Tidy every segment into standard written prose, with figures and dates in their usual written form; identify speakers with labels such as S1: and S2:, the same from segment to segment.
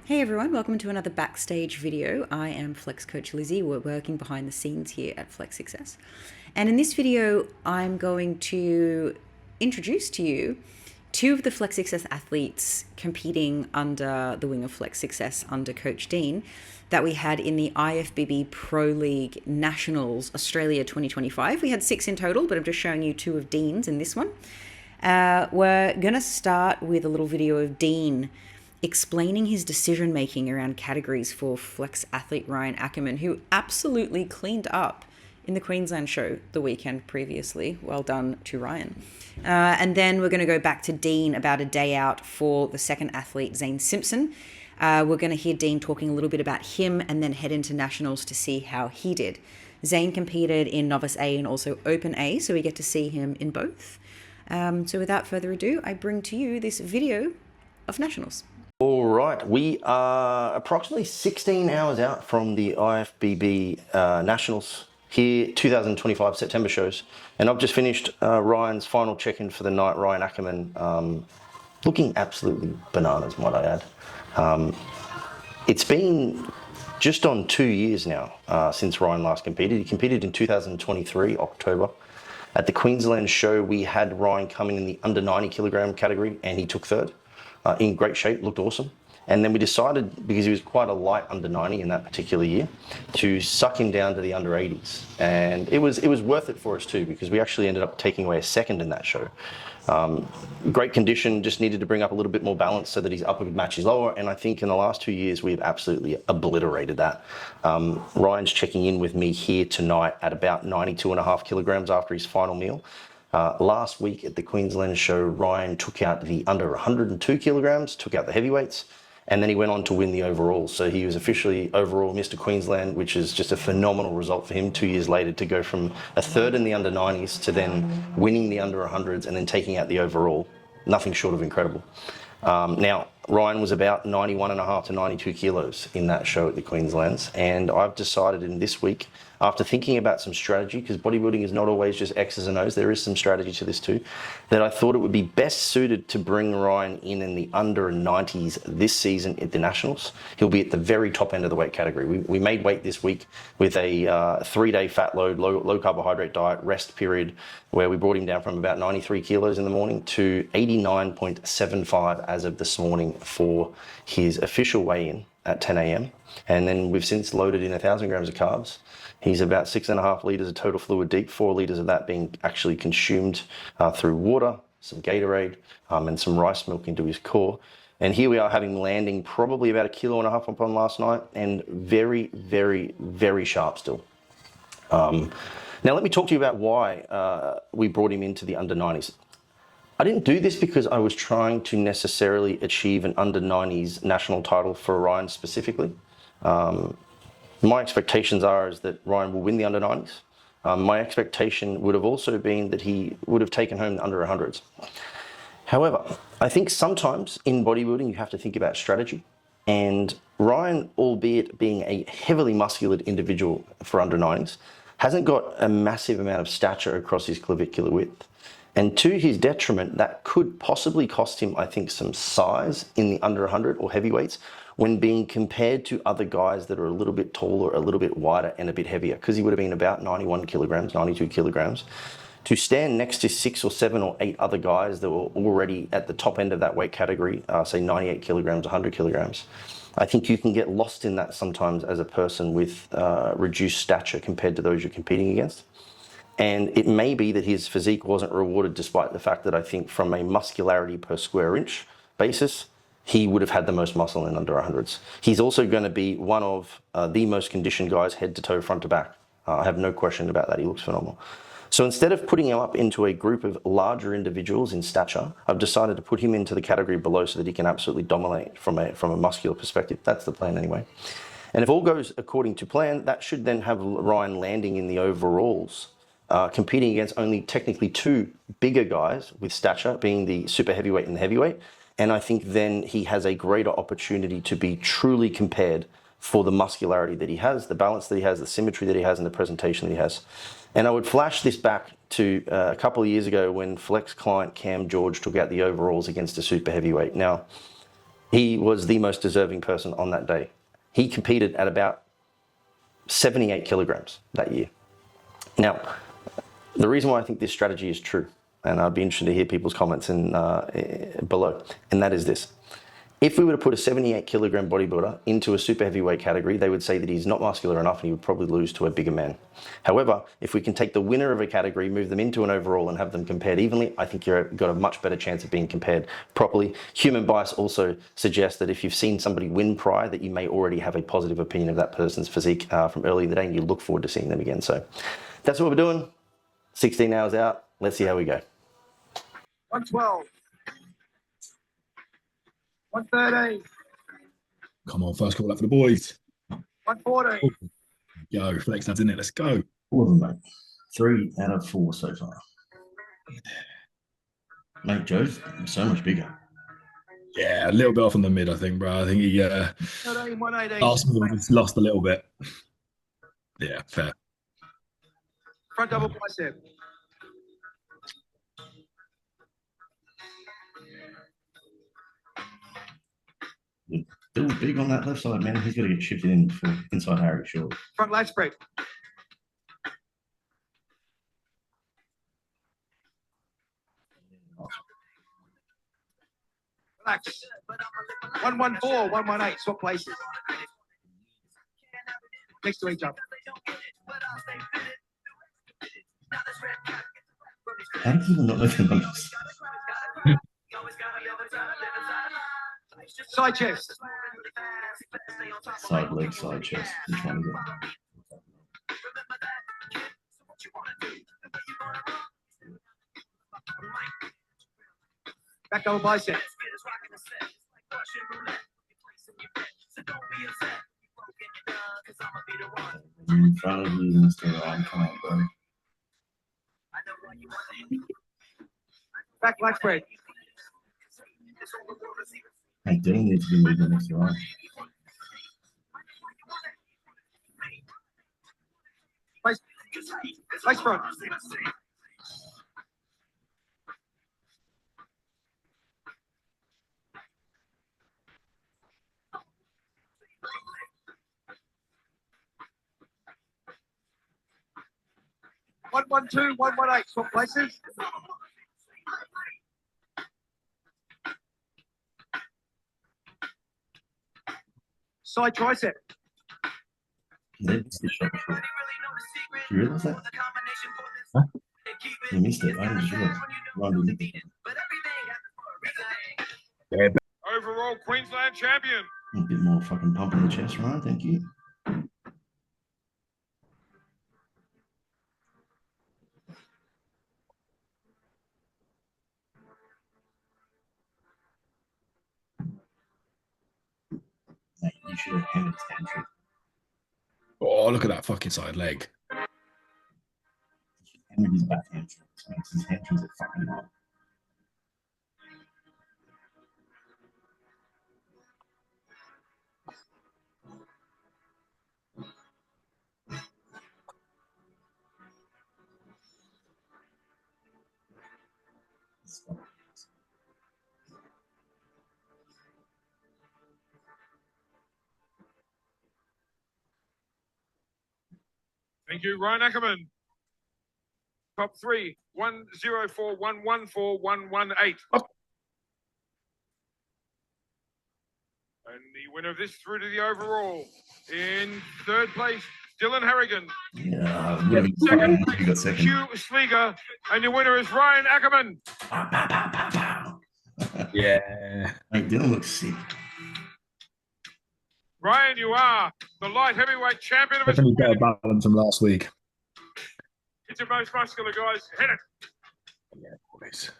S1: Hey everyone, welcome to another backstage video. I am Flex Coach Lizzie. We're working behind the scenes here at Flex Success. And in this video, I'm going to introduce to you two of the Flex Success athletes competing under the wing of Flex Success under Coach Dean that we had in the IFBB Pro League Nationals Australia 2025. We had 6 in total, but I'm just showing you 2 of Dean's in this one. We're going to start with a little video of Dean explaining his decision-making around categories for Flex athlete Ryan Ackerman, who absolutely cleaned up in the Queensland show the weekend previously. Well done to Ryan. And then we're going to go back to Dean about a day out for the second athlete, Zane Simpson. We're going to hear Dean talking a little bit about him and then head into Nationals to see how he did. Zane competed in Novice A and also Open A, so we get to see him in both. So without further ado, I bring to you this video of Nationals.
S2: All right, we are approximately 16 hours out from the IFBB Nationals here, 2025 September shows, and I've just finished Ryan's final check-in for the night. Ryan Ackerman looking absolutely bananas, might I add. It's been just on 2 years now since Ryan last competed. He competed in 2023, October. At the Queensland show, we had Ryan coming in the under 90 kilogram category, and he took third. In great shape, looked awesome. And then we decided, because he was quite a light under 90 in that particular year, to suck him down to the under 80s. And it was worth it for us too, because we actually ended up taking away a second in that show. Great condition, just needed to bring up a little bit more balance so that his upper matches lower. And I think in the last 2 years, we've absolutely obliterated that. Ryan's checking in with me here tonight at about 92.5 kilograms after his final meal. Last week at the Queensland show, Ryan took out the under 102 kilograms, took out the heavyweights, and then he went on to win the overall. So he was officially overall Mr. Queensland, which is just a phenomenal result for him 2 years later to go from a third in the under 90s to then winning the under 100s and then taking out the overall. Nothing short of incredible. Now, Ryan was about 91.5 to 92 kilos in that show at the Queenslands, and I've decided in this week, after thinking about some strategy, because bodybuilding is not always just X's and O's, there is some strategy to this too, that I thought it would be best suited to bring Ryan in the under 90s this season at the Nationals. He'll be at the very top end of the weight category. We made weight this week with a 3-day fat load, low carbohydrate diet, rest period, where we brought him down from about 93 kilos in the morning to 89.75 as of this morning for his official weigh-in at 10 a.m. And then we've since loaded in 1,000 grams of carbs. He's about 6.5 litres of total fluid deep, 4 litres of that being actually consumed through water, some Gatorade, and some rice milk into his core. And here we are having landing probably about 1.5 kilos upon last night, and very, very, very sharp still. Now let me talk to you about why we brought him into the under 90s. I didn't do this because I was trying to necessarily achieve an under 90s national title for Ryan specifically. My expectations is that Ryan will win the under 90s. My expectation would have also been that he would have taken home the under 100s. However, I think sometimes in bodybuilding you have to think about strategy. And Ryan, albeit being a heavily muscular individual for under 90s, hasn't got a massive amount of stature across his clavicular width. And to his detriment, that could possibly cost him, I think, some size in the under 100 or heavyweights when being compared to other guys that are a little bit taller, a little bit wider, and a bit heavier, because he would have been about 91 kilograms, 92 kilograms. To stand next to 6 or 7 or 8 other guys that were already at the top end of that weight category, say 98 kilograms, 100 kilograms, I think you can get lost in that sometimes as a person with reduced stature compared to those you're competing against. And it may be that his physique wasn't rewarded, despite the fact that I think from a muscularity per square inch basis, he would have had the most muscle in under 100s. He's also going to be one of the most conditioned guys head to toe, front to back. I have no question about that. He looks phenomenal. So instead of putting him up into a group of larger individuals in stature, I've decided to put him into the category below so that he can absolutely dominate from a muscular perspective. That's the plan anyway. And if all goes according to plan, that should then have Ryan landing in the overalls, competing against only technically 2 bigger guys with stature, being the super heavyweight and the heavyweight. And I think then he has a greater opportunity to be truly compared for the muscularity that he has, the balance that he has, the symmetry that he has, and the presentation that he has. And I would flash this back to a couple of years ago when Flex client Cam George took out the overalls against a super heavyweight. Now, He was the most deserving person on that day. He competed at about 78 kilograms that year. Now, the reason why I think this strategy is true, and I'd be interested to hear people's comments below, and that is this. If we were to put a 78 kilogram bodybuilder into a super heavyweight category, they would say that he's not muscular enough and he would probably lose to a bigger man. However, if we can take the winner of a category, move them into an overall and have them compared evenly, I think you've got a much better chance of being compared properly. Human bias also suggests that if you've seen somebody win prior, that you may already have a positive opinion of that person's physique from earlier in the day and you look forward to seeing them again. So that's what we're doing. 16 hours out. Let's see how we go.
S3: 112. 130.
S4: Come on, first call up for the boys.
S3: 140.
S4: Yo, flex lads in it. Let's go.
S2: 4 of them, mate. 3 out of 4 so far. Mate, Joe's so much bigger.
S4: Yeah, a little bit off on the mid, I think, bro. I think he
S3: 118, 118.
S4: Arsenal just lost a little bit. Yeah, fair.
S3: Front double bicep.
S2: Still big on that left side, man. He's got to get shifted in for inside Harry, sure.
S3: Front leg spread. Relax. 114, 118. Swap places. Next to each other.
S2: How do you not know the numbers?
S3: Side chest.
S2: Side leg, side chest. Which one is it?
S3: Back double bicep.
S2: In front of you, Mr. Ryan. Come on, bro.
S3: Back leg spread.
S2: Hey, Dylan needs to be moving next to Ryan.
S3: Face front. One, 1, 2, 1, 1, 8. Swap places. Side tricep.
S2: Yeah, it's the shot before. You realise that?
S4: Huh?
S2: You missed it. I just realised. Ryan didn't.
S4: Yeah,
S3: Overall Queensland champion.
S2: A bit more fucking pump in the chest, Ryan. Thank you. Mate, you should have hammered his hamstring.
S4: oh, look at that fucking side leg.
S2: Hammered his back hamstring. His hamstrings are fucking hard.
S3: Thank you, Ryan Ackerman. Top 3, 104, 114, 118. And the winner of this through to the overall. In third place, Dylan Harrigan.
S2: Yeah,
S3: Second,
S2: you got second.
S3: Hugh Slieger. And your winner is Ryan Ackerman.
S2: Pow, pow, pow, pow, pow.
S4: Yeah.
S2: Mate, Dylan looks sick.
S3: Ryan, you are the light heavyweight champion of
S4: Definitely better balance from last week.
S3: It's your most muscular, guys. Hit it.
S4: Yeah, boys.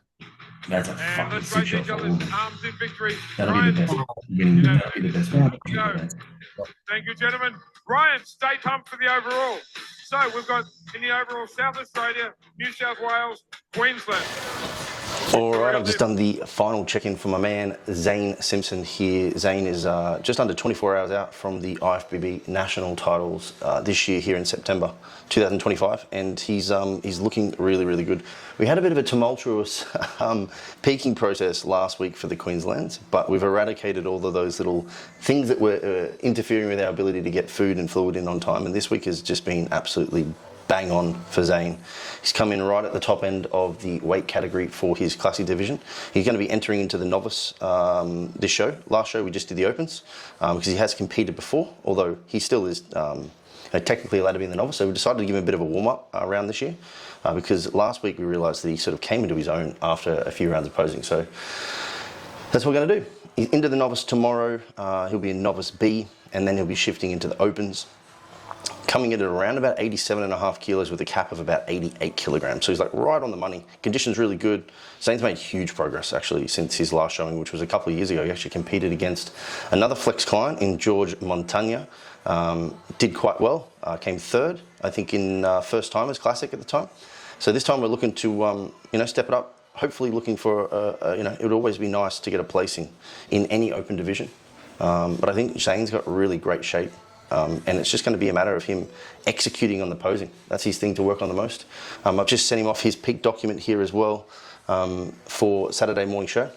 S2: That's a
S3: And
S2: fucking
S3: let's
S2: sick
S3: raise
S2: shot
S3: each
S2: for all
S3: other's
S2: of them.
S3: arms in victory.
S2: That'll
S3: Ryan,
S2: be the best. Winning, that'll be the best one.
S3: go. Thank you, gentlemen. Ryan, stay pumped for the overall. So we've got in the overall South Australia, New South Wales, Queensland.
S2: All right, I've just done the final check-in for my man Zane Simpson here. Zane is just under 24 hours out from the IFBB National titles this year here in September 2025, and he's looking really, really good. We had a bit of a tumultuous peaking process last week for the Queenslands, but we've eradicated all of those little things that were interfering with our ability to get food and fluid in on time, and this week has just been absolutely bang on for Zane. He's come in right at the top end of the weight category for his classic division. He's going to be entering into the novice this show. Last show we just did the opens because he has competed before, although he still is technically allowed to be in the novice. So we decided to give him a bit of a warm-up around this year because last week we realised that he sort of came into his own after a few rounds of posing. So that's what we're going to do. He's into the novice tomorrow. He'll be in novice B, and then he'll be shifting into the opens, coming in at around about 87.5 kilos with a cap of about 88 kilograms. So he's like right on the money. Condition's really good. Zane's made huge progress actually since his last showing, which was a couple of years ago. He actually competed against another flex client in George Montagna. Did quite well, came third, I think, in first timers classic at the time. So this time we're looking to, step it up. Hopefully looking for, it would always be nice to get a placing in any open division. But I think Zane's got really great shape. And it's just going to be a matter of him executing on the posing. That's his thing to work on the most. I've just sent him off his peak document here as well for Saturday morning show.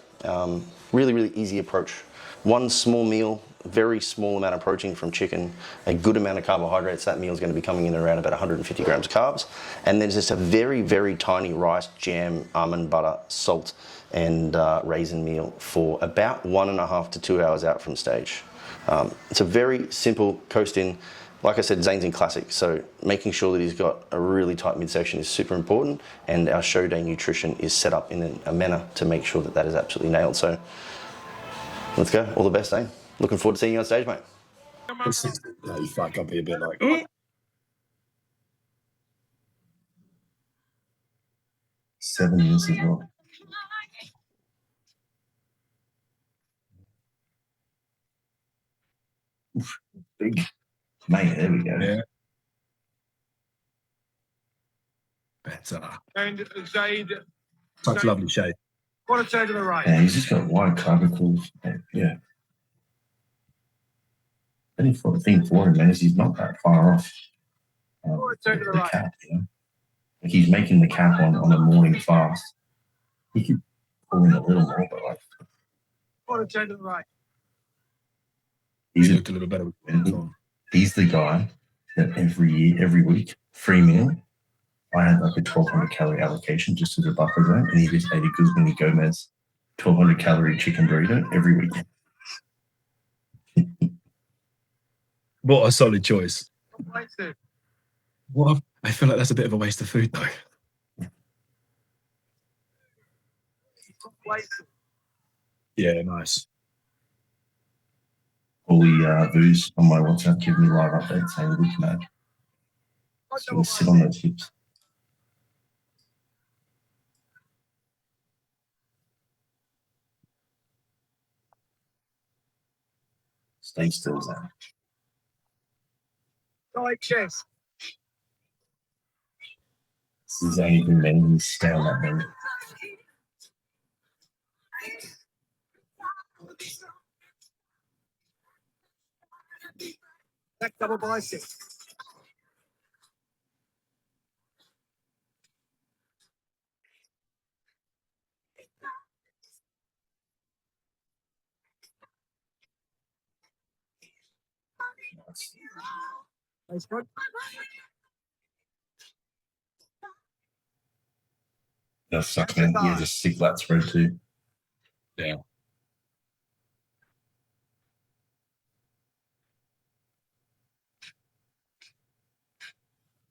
S2: Really, really easy approach. One small meal, very small amount of protein from chicken, a good amount of carbohydrates. That meal is going to be coming in around about 150 grams of carbs. And then just a very, very tiny rice, jam, almond butter, salt, and raisin meal for about 1.5 to 2 hours out from stage. It's a very simple coast in. Like I said, Zane's in classic, so making sure that he's got a really tight midsection is super important, and our show day nutrition is set up in a manner to make sure that that is absolutely nailed. So let's go. All the best, Zane. Looking forward to seeing you on stage, mate.
S4: You fuck up here a bit like,
S5: 7 years as well. Big mate, there we go.
S4: yeah. Better.
S3: And Zane,
S4: Such lovely shape.
S3: what a turn to the right.
S5: Yeah, he's just got wide clavicles. Yeah. I think the thing for him, man, is he's not that far off the cap. You know? Like he's making the cap on a morning fast. He could pull in a little more, but like.
S3: What a turn to the right.
S4: He looked a little better with the on.
S5: He's the guy that every week, free meal, I had like a 1,200 calorie allocation just as a buffer zone, and he just ate a Guzman Gomez 1,200 calorie chicken burrito every week.
S4: What a solid choice. I feel like that's a bit of a waste of food though. Yeah, nice.
S5: All the Voos on my WhatsApp give me live updates saying we can add. So we sit on those hips. Stay still, Zane.
S3: Like chess.
S5: This is anything men, stay on that menu.
S3: Back double bicep. Nice one.
S5: That sucks, man. Yeah, just sick lat spread too.
S4: Yeah.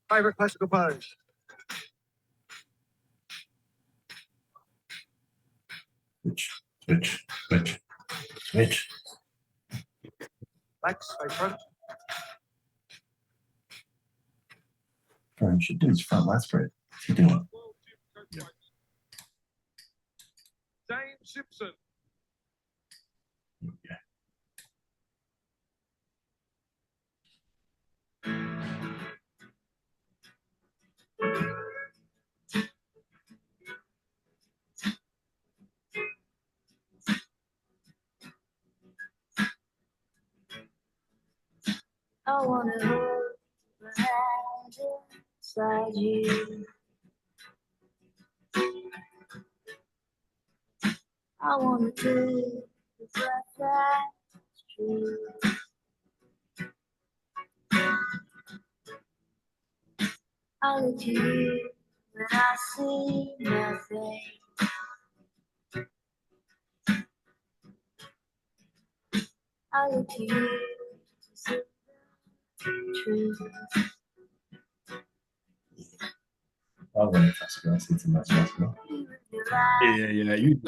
S3: Favorite classical pose.
S5: Switch.
S3: Legs, face front.
S5: What you should do is front lat spread. If you're doing it.
S3: Zane Simpson.
S5: Yeah.
S6: I wanna hold my hand inside you. I wanna take the breath that's true. I look to you when I see nothing. I look to you to see the truth.
S5: I went classical. I said to match basketball.
S4: Yeah. You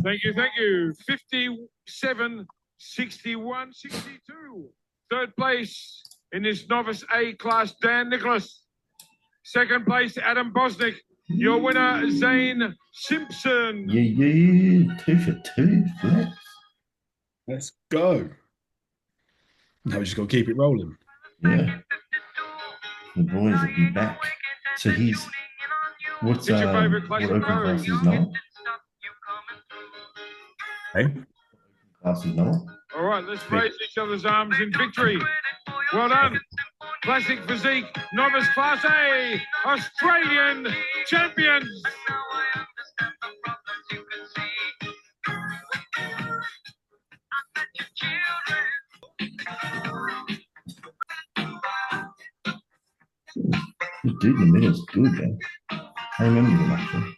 S3: Thank you. 57, 61, 62. Third place in this Novice A class, Dan Nicholas. Second place, Adam Bosnick. Your winner, Zane Simpson.
S5: Yeah. 2 for 2. Flex.
S4: let's go. Now we just got to keep it rolling.
S5: Yeah. The boys will be back. So he's what's
S3: What's your favourite
S5: what
S3: classic
S5: open
S3: pose?
S5: classes now?
S4: Hey,
S5: Classes now?
S3: All right, let's raise each other's arms in victory. Well done. Classic physique, Novice Class A, Australian champions.
S5: The dude in the middle is good, man. I remember him actually.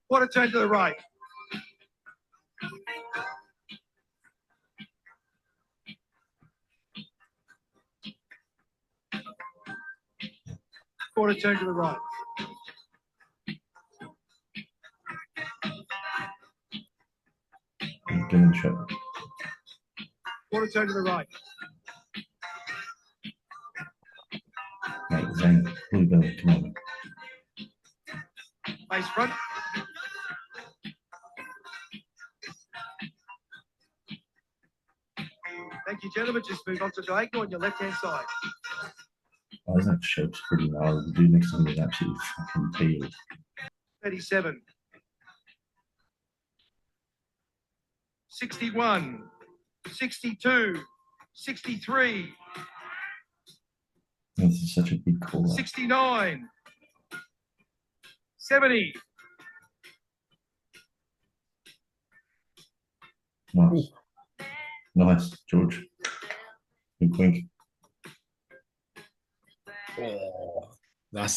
S3: What a turn to the right. Quarter turn to the right.
S5: Doing the shot.
S3: Quarter turn to the right.
S5: Mate, Zane, blue belly, come on.
S3: Face front. Thank you, gentlemen. Just move on to diagonal on your left-hand side.
S5: Isaac Shope's pretty gnarly. The dude next to me is absolutely fucking peeled.
S3: 37. 61. 62. 63.
S5: This is such a big call.
S3: 69. 70.
S5: Nice. Nice, George. Good wink.
S4: oh, that's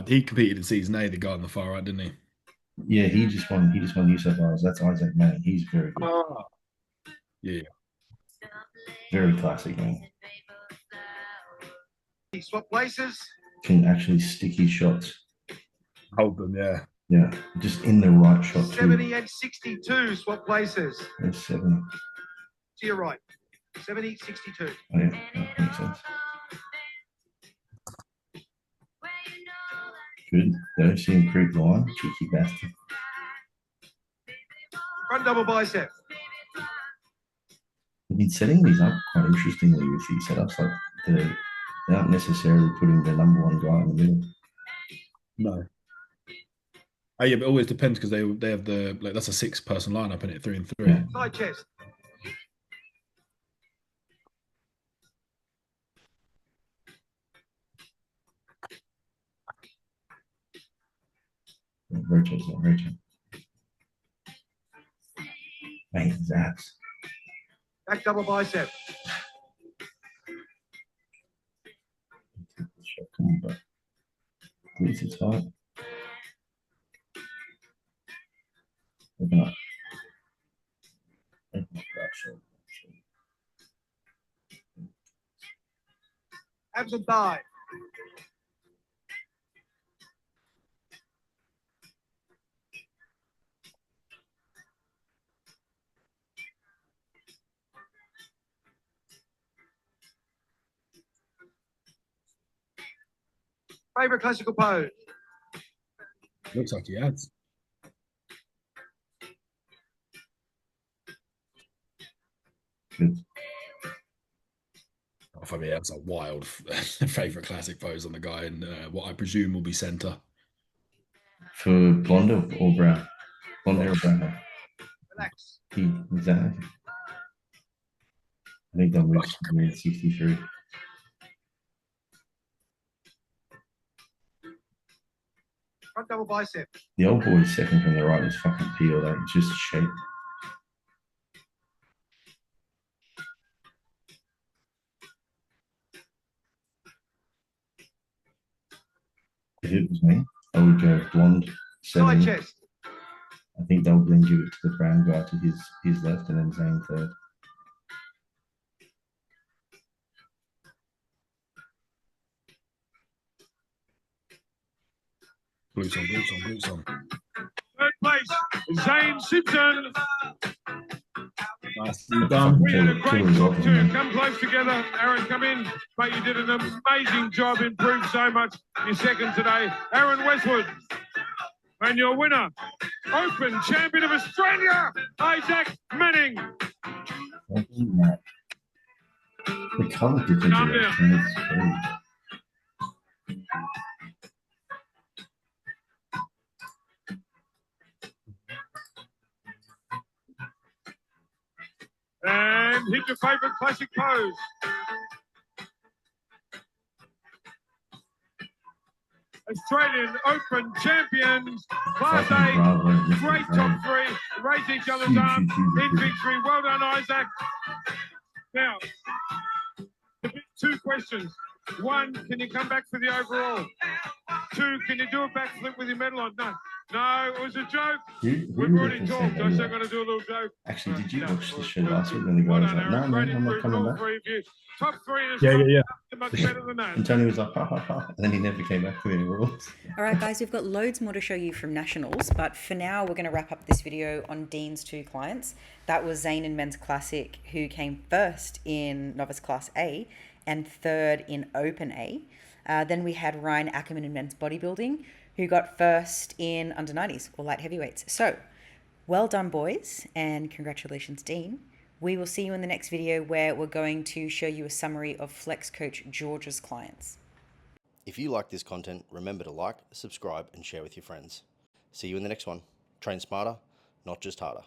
S4: he competed in season A, the guy on the far right, didn't he?
S5: Yeah, he just won New South Wales. That's Isaac Manning. He's very good.
S4: Oh. Yeah.
S5: Very classic, man.
S3: Swap places.
S5: Can actually stick his shots.
S4: Hold them, yeah.
S5: Yeah, just in the right shot too.
S3: 70 and 62. Swap places.
S5: There's 7.
S3: To your right. 70, 62.
S5: Oh, yeah, that makes sense. Good. Don't see him creep line. Cheeky bastard.
S3: Front double bicep.
S5: I've been setting these up quite interestingly with these setups. Like they aren't necessarily putting the number one guy in the middle.
S4: No. Oh yeah, but it always depends because they have that's a 6-person lineup in it, 3 and 3.
S5: Yeah.
S3: Side chest.
S5: Rotate. Mate, his abs.
S3: Back double bicep.
S5: Come on, bro. Glutes are tight. Open up.
S3: Abs and thigh. Favorite classical pose.
S4: Looks like he has.
S5: Good.
S4: Oh, for me, that's a wild favorite classic pose on the guy, and what I presume will be center.
S5: For blonde or brown? Blonde hair or brown hair?
S3: Relax.
S5: 60, exactly. I think they'll move to 63.
S3: Front double bicep.
S5: The old boy's second from the right was fucking peeled out. It's just a shape. If it was me, I would go blonde
S3: Side
S5: 7.
S3: chest.
S5: I think they'll then give it to the brown guy to his left and then Zane third.
S4: Glutes on, glutes on, glutes on.
S3: Third place, Zane Simpson.
S4: Nicely done.
S3: We had a
S5: Kill
S3: great
S5: result,
S3: top two.
S5: man.
S3: Come close together. Aaron, come in. Mate, you did an amazing job. Improved so much. You're second today. Aaron Westwood. And your winner, Open Champion of Australia, Isaac Manning.
S5: The colour difference
S3: Calm
S5: is
S3: down.
S5: crazy.
S3: And hit your favourite classic pose. Australian Open champions, Class
S5: Fucking
S3: A,
S5: bravo,
S3: great
S5: Mr.
S3: top
S5: Bravo.
S3: three, raise each other's
S5: Huge,
S3: arms
S5: huge, huge,
S3: in
S5: huge.
S3: victory. Well done, Isaac. Now, two questions. One, can you come back for the overall? Two, can you do a backflip with your medal on? No, it was a joke.
S5: Who
S3: We've
S5: would
S3: already
S5: have
S3: talked.
S5: said
S3: I said
S5: that?
S3: I'm going to do a little joke.
S5: Actually, did you
S3: No,
S5: watch the show last week when the guy
S3: well
S5: was
S3: done,
S5: like,
S3: Aaron.
S5: no,
S3: Great
S5: I'm not
S3: improvement,
S5: coming
S3: all
S5: back?
S3: three of you. Top three in
S4: Yeah,
S3: Australia.
S4: yeah,
S3: Much better than that.
S5: And Tony was like, ha ha ha, and then he never came back for the awards.
S1: All right, guys, we've got loads more to show you from Nationals, but for now, we're going to wrap up this video on Dean's two clients. That was Zane in Men's Classic, who came first in Novice Class A and third in Open A. Then we had Ryan Ackerman in Men's Bodybuilding, who got first in under 90s or light heavyweights. So, well done, boys, and congratulations, Dean. We will see you in the next video where we're going to show you a summary of Flex Coach George's clients.
S2: If you like this content, remember to like, subscribe, and share with your friends. See you in the next one. Train smarter, not just harder.